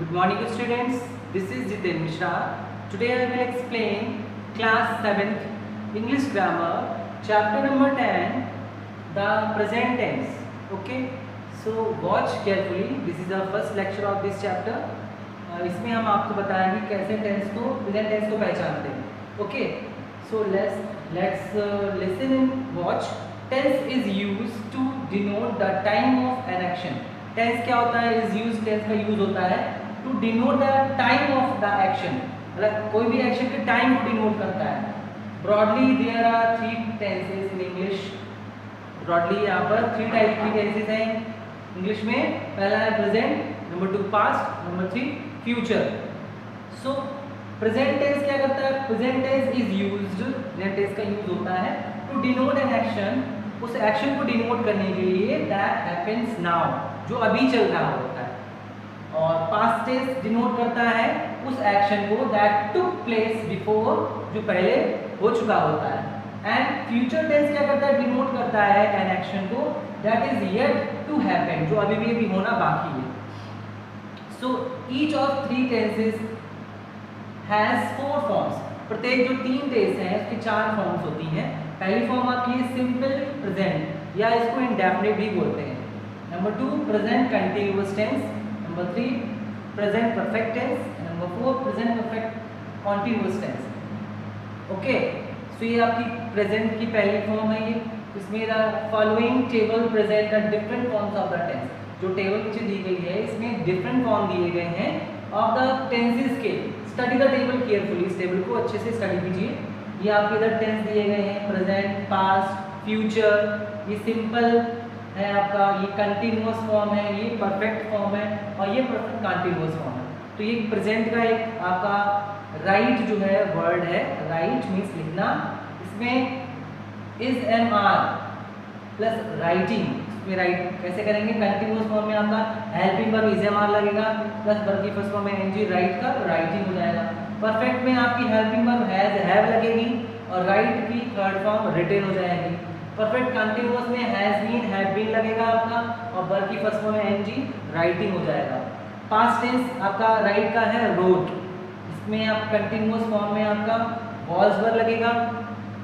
Good morning students, this is Jiten Mishra. Today I will explain class 7th English grammar chapter number 10, the present tense. Okay, so watch carefully. This is our first lecture of this chapter. इसमें हम आपको बताएंगे कैसे tense को present tense को पहचानते हैं. Okay, so let's listen and watch. Tense is used to denote the time of an action. Tense क्या होता है? इज यूज टेंस का यूज होता है to denote the time of the action. मतलब कोई भी एक्शन के टाइम को डिनोट करता है. Broadly there are 3 tenses in English. Broadly यहाँ पर 3 टाइप की टेंसेस हैं इंग्लिश में. पहला है present, number 2 past, number 3 future. So present tense क्या करता है? Present tense is used, present tense का यूज होता है टू डिनोट एन एक्शन, उस एक्शन को डिनोट करने के लिए दैट हैपेंस नाउ, जो अभी चल रहा होता है. और पास्ट टेंस डिनोट करता है उस एक्शन को दैट टुक प्लेस बिफोर, जो पहले हो चुका होता है. एंड फ्यूचर टेंस क्या करता है? डिनोट करता है एन एक्शन को that is yet to happen, जो अभी भी होना बाकी है. So each of 3 tenses has 4 forms. प्रत्येक जो 3 टेंस हैं उसकी 4 फॉर्म्स होती हैं. पहली फॉर्म आपकी है सिंपल प्रेजेंट, या इसको इंडेफिनिट भी बोलते हैं. Number 2 present continuous tense, number 3 present perfect tense, number 4 present perfect continuous tense. Okay, so ये आपकी प्रेजेंट की पहली फॉर्म है. ये इसमें the following table present the different forms of the tense. जो टेबल नीचे दी गई है इसमें डिफरेंट फॉर्म दिए गए हैं ऑफ द टेंसेस के. स्टडी द टेबल केयरफुली, इस टेबल को अच्छे से स्टडी कीजिए. ये आपके इधर टेंस दिए गए हैं, प्रेजेंट, पास्ट, फ्यूचर. ये सिंपल है आपका, ये कंटिन्यूअस फॉर्म है, ये परफेक्ट फॉर्म है, और ये परफेक्ट कंटिन्यूअस फॉर्म है. तो ये प्रेजेंट का एक आपका राइट जो है वर्ड है, राइट मीन्स लिखना. इसमें is am are plus writing, इसमें राइट कैसे करेंगे? कंटिन्यूअस फॉर्म में आपका helping verb is am are लगेगा, प्लस वर्ब की फर्स्ट फॉर्म में एनजी, राइट का राइटिंग हो जाएगा. परफेक्ट में आपकी हेल्पिंग वर्ब हैज, हैव लगेगी, और राइट की थर्ड फॉर्म रिटेन हो जाएगी. परफेक्ट कंटिन्यूअस में हैज बीन, हैव बीन लगेगा आपका, और वर्ब की फर्स्ट फॉर्म में एनजी, राइटिंग हो जाएगा. पास्ट टेंस आपका राइट का है रोट, इसमें आप कंटिन्यूअस फॉर्म में आपका वॉज वर्ब लगेगा,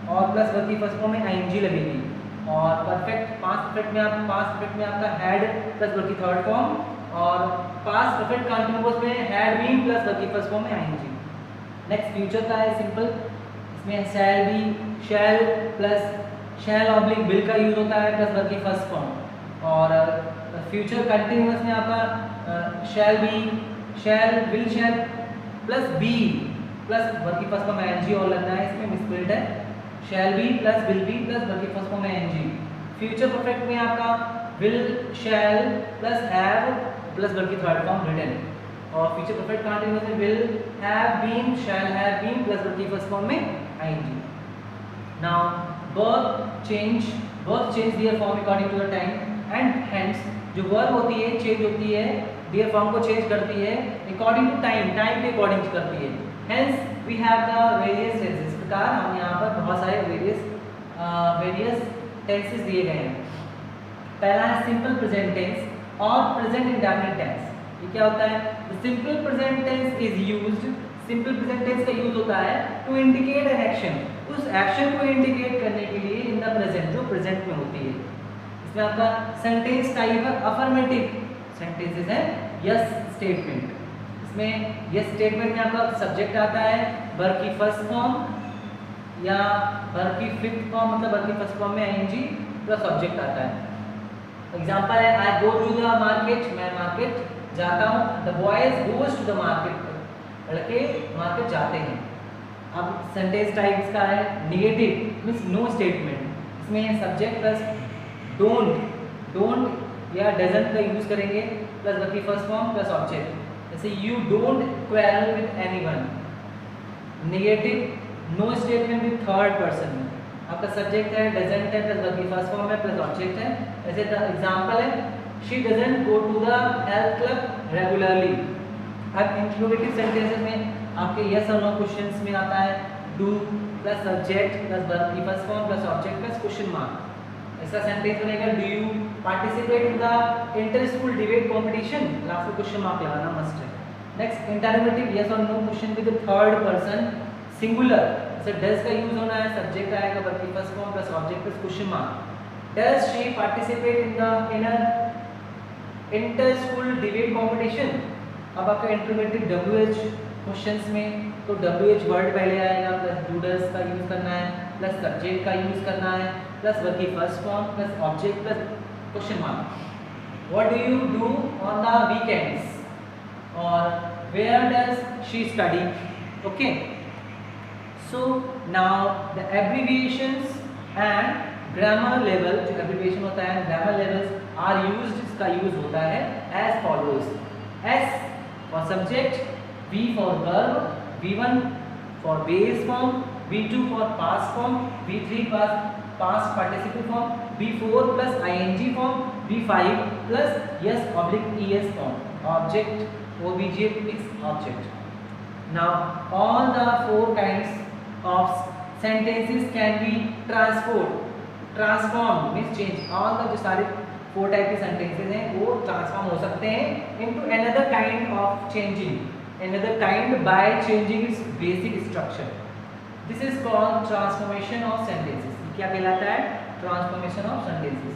और प्लस वर्ब की फर्स्ट फॉर्म में आईएनजी लगेगी. और परफेक्ट पास्ट परफेक्ट में आपका हैड प्लस वर्ब की थर्ड फॉर्म, और पास्ट परफेक्ट कंटिन्यूअस में हैड बीन प्लस वर्ब की फर्स्ट फॉर्म में आईएनजी. नेक्स्ट फ्यूचर का है सिंपल, इसमें shall be, shall plus shall oblique will का यूज होता है प्लस वर्ब की फर्स्ट फॉर्म. और फ्यूचर कंटिन्यूअस में आपका shall be, shall, will shall plus be plus verb की फर्स्ट फॉर्म में एनजी और लगना है, इसमें मिसप्रिंट है. Shall be plus will be plus verb की फर्स्ट फॉर्म में एनजी. फ्यूचर परफेक्ट में आपका will shall plus have plus verb की थर्ड फॉर्म रिटन. और फ्यूचर परफेक्ट कंटिन्यूअस में will have been, shall have been plus verb की first form में ING. Now verb change their form according to the time, and hence जो verb होती है change होती है, their form को चेंज करती है according to time, टाइम के अकॉर्डिंग करती है. hence we have the various tenses. इस प्रकार हम यहाँ पर बहुत सारे various tenses दिए गए हैं. पहला है सिंपल प्रेजेंट टेंस और प्रेजेंट इंडेफिनिट टेंस. ये क्या होता है? Simple present tense is used, simple present tense का यूज होता है टू इंडिकेट एन एक्शन, उस एक्शन को इंडिकेट करने के लिए इन द प्रेजेंट, जो प्रेजेंट में होती है. इसमें आपका सेंटेंस टाइप है अफर्मेटिव सेंटेंसेस है, यस स्टेटमेंट. इसमें यस स्टेटमेंट में आपका सब्जेक्ट आता है, वर्ब की फर्स्ट फॉर्म या वर्ब की फिफ्थ फॉर्म, मतलब वर्ब की फर्स्ट फॉर्म में आईएनजी प्लस ऑब्जेक्ट आता है. एग्जांपल है I go to the market, मैं मार्केट जाता हूँ. The boys goes to the market, लड़के मार्केट जाते हैं. अब सेंटेंस टाइप इसका है नेगेटिव मींस नो स्टेटमेंट. इसमें सब्जेक्ट प्लस डोंट या डजंट का यूज करेंगे प्लस वर्ब की फर्स्ट फॉर्म प्लस ऑब्जेक्ट. जैसे you don't quarrel with anyone, negative no statement with third person में आपका सब्जेक्ट है, डजंट है प्लस वर्ब की फर्स्ट फॉर्म है प्लस ऑब्जेक्ट है. जैसे एग्जांपल है she doesn't go to the health club regularly. अब इंट्रोगेटिव सेंटेंसेस में आपके यस और नो क्वेश्चंस में आता है do plus subject plus verb की first form plus object plus question mark. ऐसा सेंटेंस बनेगा do you participate in the inter school debate competition, आपको क्वेश्चन मार्क लगाना मस्ट है. नेक्स्ट इंटरोगेटिव यस और no question with third person singular, जैसे does का यूज होना है, सब्जेक्ट आएगा वर्ब की first form plus object plus question mark. Does she participate in inter school debate competition. अब आपका इंटरोगेटिव WH क्वेश्चंस में तो WH वर्ड पहले आएगा प्लस डू डज का यूज करना है प्लस सब्जेक्ट का यूज करना है प्लस वर्ब की first form plus object plus question mark. What do you do on the weekends और where does she study. Okay, so now the abbreviations and grammar level, जो abbreviation होता है grammar levels are used, इसका use होता है as follows. S for subject, V for verb, V1 for base form, V2 for past form, V3 past participle form, V4 plus ING form, V5 plus yes oblique ES form, object OBJ is object. Now all the four kinds of sentences can be transformed means change. all the जो सारे 4 type के sentences हैं वो transform हो सकते हैं into another kind of changing, another kind by changing its basic structure. This is called transformation of sentences. क्या कहलाता है? Transformation of sentences.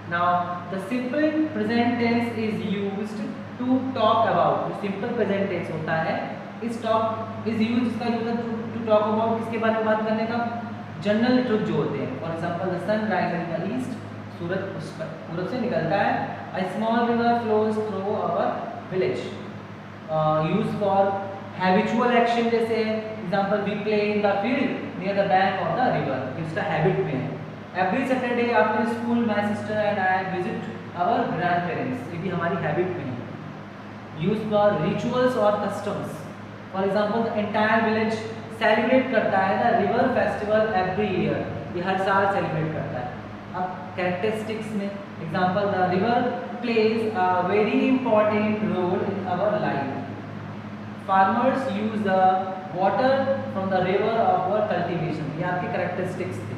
Now the simple present tense is used to talk about. जो simple present tense होता है इस talk is used, इसका use है to talk about, किसके बारे में बात करने का? जनरल ट्रुथ जो होते हैं। For example the sun rise in the east, सूरज पूरब से निकलता है। A small river flows through our village, use for habitual action, जैसे example we play in the field near the bank of the river, इसका habit में है। Every Saturday after school my sister and I visit our grand parents, ये भी हमारी habit में है। Use for rituals और customs, for example the entire village celebrate करता है the river festival every year, ये हर साल सेलिब्रेट करता है। अब कैरेक्टरिस्टिक्स में example the river plays a very important role in our life. Farmers use the water from the river of our cultivation, ये आपके कैरेक्टरिस्टिक्स थे।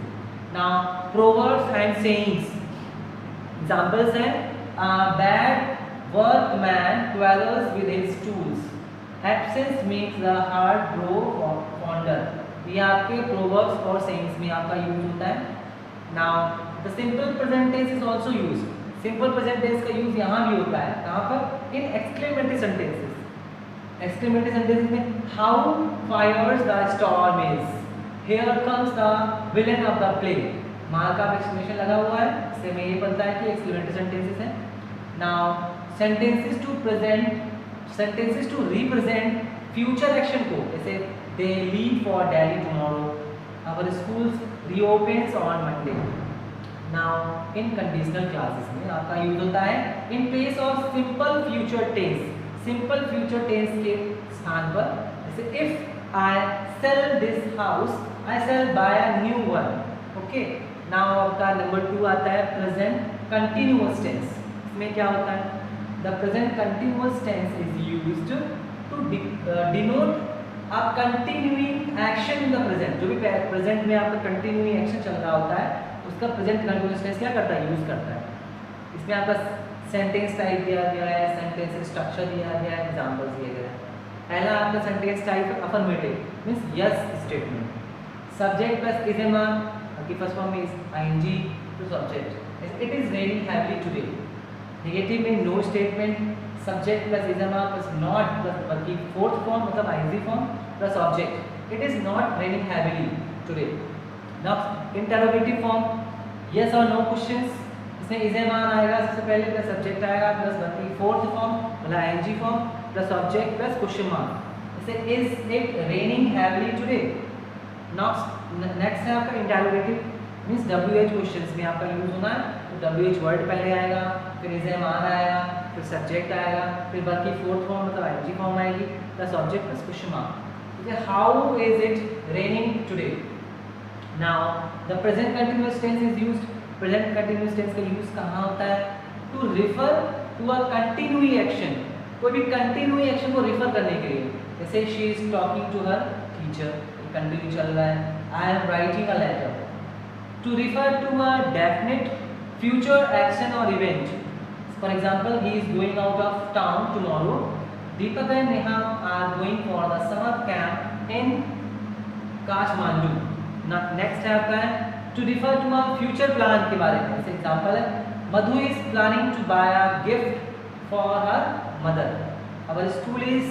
Now proverbs and sayings, examples हैं bad workman quarrels with his tools, absence makes the heart grow fonder, ये आपके proverbs और sayings में आपका use होता है। Now the simple present tense is also used, simple present tense का use यहाँ भी होता है, कहाँ पर? In exclamatory sentences. Exclamatory sentences में how fierce the storm is, here comes the villain of the play, मार का एक्सक्लेमेशन लगा हुआ है, इससे हमें ये पता है कि एक्सक्लेमेटरी सेंटेंसेस हैं। Now sentences to present, sentences to represent future action को, जैसे they leave for Delhi tomorrow, our schools reopens on Monday. Now in conditional classes में आपका यूज होता है in place of simple future tense, simple future tense के स्थान पर, जैसे if I sell this house I sell buy a new one. Okay, now आपका number 2 आता है प्रेजेंट कंटिन्यूअस टेंस। इसमें क्या होता है? The present continuous tense is used to denote a continuing action in the present, जो भी present में आपका कंटिन्यूइंग एक्शन चल रहा होता है उसका प्रेजेंट कंटिन्यूअस टेंस क्या करता है? यूज करता है। इसमें आपका सेंटेंस टाइप दिया गया है, सेंटेंस स्ट्रक्चर दिया गया है, एग्जांपल्स दिए गए हैं। पहला आपका sentence type affirmative means yes statement, subject plus is a man की first form is ING to subject, it is raining heavily today. Negative में no statement, subject plus is a plus not plus बल्कि fourth form मतलब ING form plus object, it is not raining heavily today. Now interrogative form yes और no questions, इसमें is a man आएगा सबसे पहले plus subject आएगा plus बल्कि fourth form मतलब ING form plus object plus question mark, जैसे is it raining heavily today. Next है आपका इंटरोगेटिव मींस WH क्वेश्चंस में आपका यूज होना है, तो WH वर्ड पहले आएगा, फिर इज ए मान आएगा, फिर सब्जेक्ट आएगा, फिर बाकी फोर्थ फॉर्म मतलब ING फॉर्म आएगी plus object plus question mark. ठीक है, how is it raining today. Now the present continuous tense is used, present continuous tense का यूज कहाँ होता है? To refer to a continuing action, कोई भी कंटिन्यूइंग एक्शन को रिफर करने के लिए, जैसे she is talking to her teacher, continue चल रहा है, I am writing a letter. To refer to a definite future action और event, for example he is going out of town tomorrow, Deepak and Neha are going for the summer camp in Kathmandu. Next है आपका है to refer to a future plan के बारे में। जैसे example है Madhu is planning to buy a gift for her mother. Our school is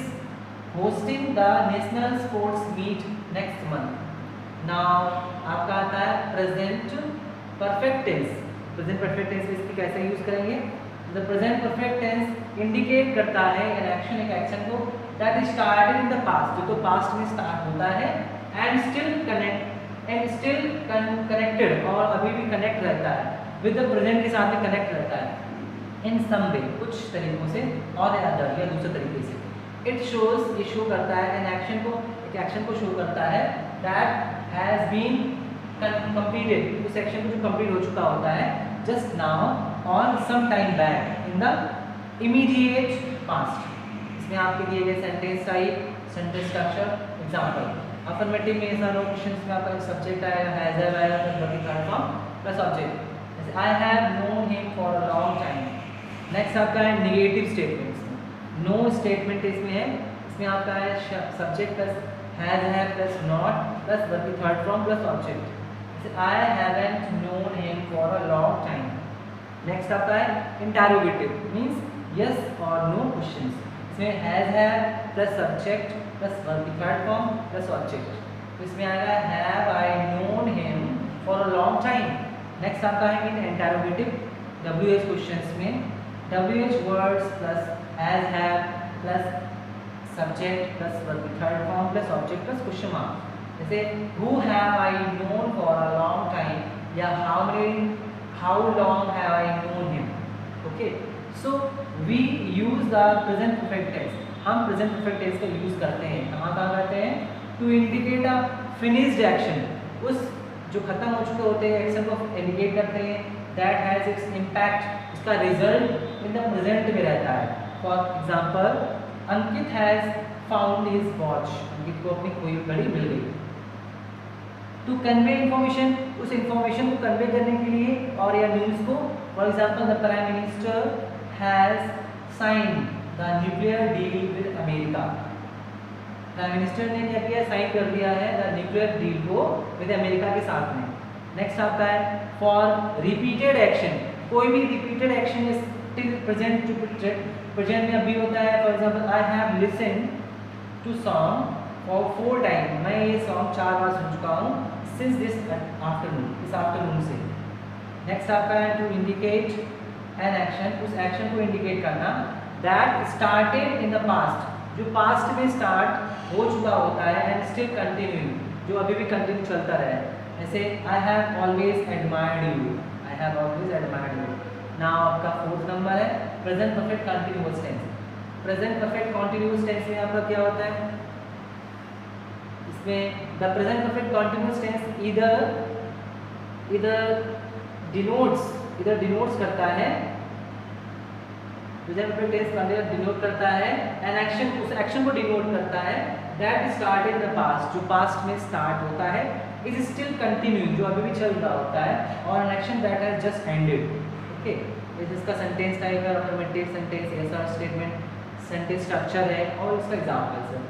hosting the national sports meet next month. Now आपका आता है present perfect tense. Present perfect tense इसकी कैसे यूज करेंगे? The present perfect tense indicate करता है an action, एक action को that is started in the past, जो तो पास्ट में स्टार्ट होता है एंड स्टिल कनेक्टेड और अभी भी कनेक्ट रहता है विद द प्रेजेंट के साथ में कनेक्ट रहता है इन सम वे, कुछ तरीकों से और अदर या दूसरे तरीके से। इट शोज, ये शो करता है एन एक्शन को, एक एक्शन को शो करता है दैट हैज बीन कंप्लीटेड, उस एक्शन को जो कंप्लीट हो चुका होता है जस्ट नाउ और some time back in the immediate past. इसमें आपके दिए गए sentence type, sentence structure, example. Affirmative में ऐसा नो क्वेश्चंस में आपका सब्जेक्ट आएगा हैज हैव आएगा plus working platform plus object. जैसे I have known him for a long time. Next आपका है नेगेटिव स्टेटमेंट्स। नो स्टेटमेंट इसमें है, इसमें आपका है subject plus has have plus not plus working platform plus object. जैसे I haven't known him for a long time. Next आपका है इंटरोगेटिव, मींस यस और नो क्वेश्चंस। इसमें has have plus subject plus working platform plus object, तो इसमें आएगा have I known him for a long time. Next आपका है इन इंटरोगेटिव WH क्वेश्चंस में WH words plus has have plus subject plus working platform plus object plus question mark. जैसे who have I known for a long time या how long have I known him. Okay, so we use the present perfect tense. हम present perfect tense का use करते हैं कहाँ करते हैं? To indicate a finished action, उस जो खत्म हो चुके होते हैं एक्शन को इंडिकेट करते हैं दैट हैज इट्स इम्पैक्ट, उसका रिजल्ट इन द प्रेजेंट में रहता है। For example Ankit has found his watch, Ankit को अपनी कोई घड़ी मिल गई। टू कन्वे इंफॉर्मेशन, उस इंफॉर्मेशन को कन्वे करने के लिए और या न्यूज़ को, for example the prime minister has signed the nuclear deal with America. Prime minister ने क्या किया? साइन कर दिया है द न्यूक्लियर डील को विद अमेरिका के साथ में। नेक्स्ट आता है फॉर रिपीटेड एक्शन, कोई भी repeated action still present to present में अभी होता है। For example I have listen to song for 4 time, मैं ये सॉन्ग 4 बार सुन चुका हूँ सिंस दिस आफ्टरनून, इस आफ्टरनून से। नेक्स्ट आपका है टू इंडिकेट एन एक्शन, उस एक्शन को इंडिकेट करना that started in the past, जो पास्ट में स्टार्ट हो चुका होता है एंड स्टिल कंटिन्यूइंग, जो अभी भी कंटिन्यू चलता रहे। जैसे I have always admired you, I have always admired you. Now आपका 4th नंबर है present perfect continuous tense. Present perfect continuous tense में आपका क्या होता है? इसमें the present perfect continuous tense इधर डिनोट्स करता है, present perfect tense continuous denote करता है एन एक्शन, उस एक्शन को डिनोट करता है that started in the past, जो पास्ट में स्टार्ट होता है, इज स्टिल कंटिन्यूइंग, जो अभी भी चल रहा होता है, और an action that has just ended. Okay, इसका सेंटेंस टाइप है अफर्मेटिव सेंटेंस, ऐसा स्टेटमेंट, सेंटेंस स्ट्रक्चर है और इसका एग्जांपल्स है।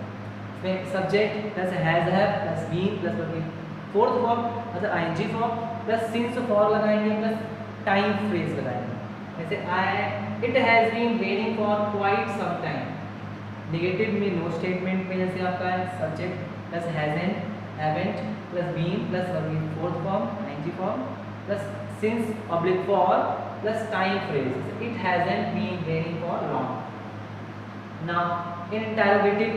इसमें subject plus has have plus been plus working, 4th form मतलब ING form plus since for लगाएंगे प्लस टाइम फ्रेज लगाएंगे। जैसे it has been raining for quite some time. Negative में नो स्टेटमेंट में जैसे आपका है subject plus hasn't haven't plus been plus working, 4th form ING form plus since oblique for plus time phrase, it hasn't been raining for long. Now in interrogative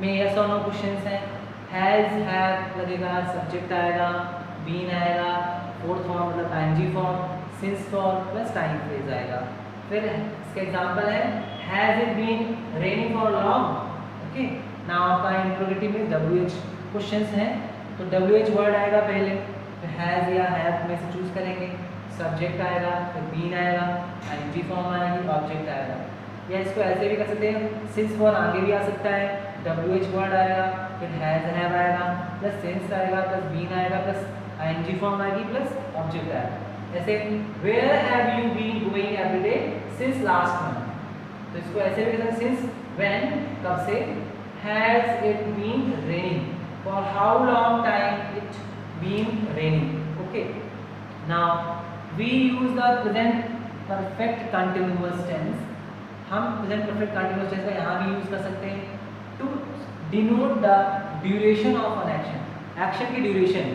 में yes और no questions हैं, has have लगेगा, subject आएगा, been आएगा, 4th form मतलब ING form, since for plus time phrase आएगा। फिर इसका एग्जांपल है has it been raining for long. Okay, now आपका इंटरोगेटिव में WH क्वेश्चंस हैं, तो WH वर्ड आएगा पहले, फिर हैज या हैव में से चूज करेंगे, सब्जेक्ट आएगा, फिर बीन आएगा, आईएनजी फॉर्म आएगी, ऑब्जेक्ट आएगा। या इसको ऐसे भी कर सकते हैं, सिंस फॉर आगे भी आ सकता है, WH वर्ड आएगा, फिर हैज हैव आएगा प्लस सिंस आएगा प्लस बीन आएगा प्लस आईएनजी फॉर्म आएगी प्लस ऑब्जेक्ट आएगा। जैसे where have you been going every day since last month, तो इसको ऐसे भी कहते हैं सिंस व्हेन, कब से, has it been raining, for how long time it been raining. Okay, now we use the present perfect continuous tense. हम present perfect continuous tense का यहाँ भी यूज कर सकते हैं to denote the duration of an action, action की duration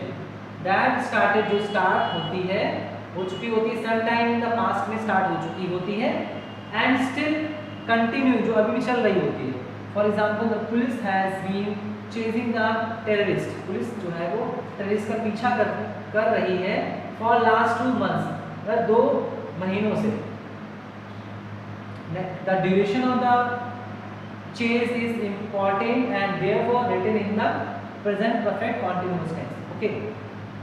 that started, जो start होती है, हो चुकी होती है, some time in the past में स्टार्ट हो चुकी होती है, एंड स्टिल कंटिन्यू, जो अभी भी चल रही होती है। For example the police has been chasing the terrorist, police जो है वो टेररिस्ट का पीछा कर रही है फॉर लास्ट 2 months, 2 महीनों से। The duration of the chase is important and therefore written in the present perfect continuous tense. Okay,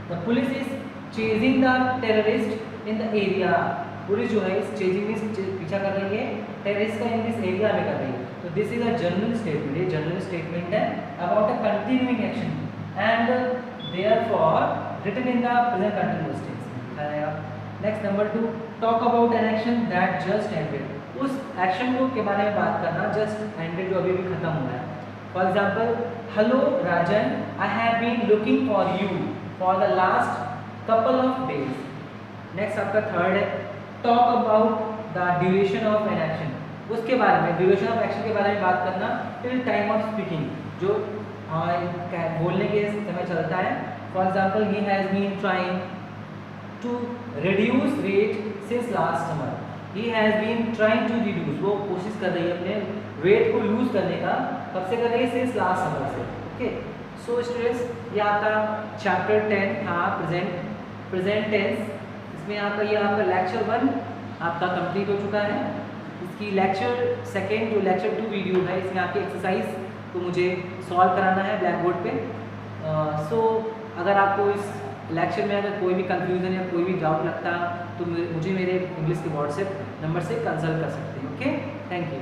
the police is chasing the terrorist in the area. Police जो है इस चेजिंग में पीछा कर रही है टेररिस्ट का इन दिस एरिया में कर रही है। तो this is a general statement, ये जनरल स्टेटमेंट है about a continuing action and therefore written in the present continuous tense. Next number 2, talk about an action that just ended, उस action को के बारे में बात करना, जस्ट एंडेड जो अभी भी खत्म हुआ है। For example, hello Rajan, I have been looking for you for the last couple of days. Next आपका थर्ड है, talk about the duration of an action, उसके बारे में, ड्यूरेशन ऑफ एक्शन के बारे में बात करना टिल टाइम ऑफ स्पीकिंग, जो बोलने के समय चलता है। For example, he has been trying to reduce weight since last summer, he has been trying to reduce, वो कोशिश कर रही है अपने वेट को लूज करने का, कब से कर रही है, सिंस लास्ट समर से। ओके, सो स्टूडेंट्स, ये आपका चैप्टर 10 था प्रेजेंट टेंस। इसमें आपका ये आपका लेक्चर 1 आपका कंप्लीट हो चुका है। इसकी लेक्चर 2 जो लेक्चर 2 वीडियो है, इसमें आपकी एक्सरसाइज को मुझे सॉल्व कराना है ब्लैक बोर्ड पे। सो अगर आपको इस लेक्चर में अगर कोई भी कंफ्यूजन या कोई भी डाउट लगता तो मुझे मेरे इंग्लिश के व्हाट्सएप नंबर से कंसल्ट कर सकते हैं। Okay, thank you.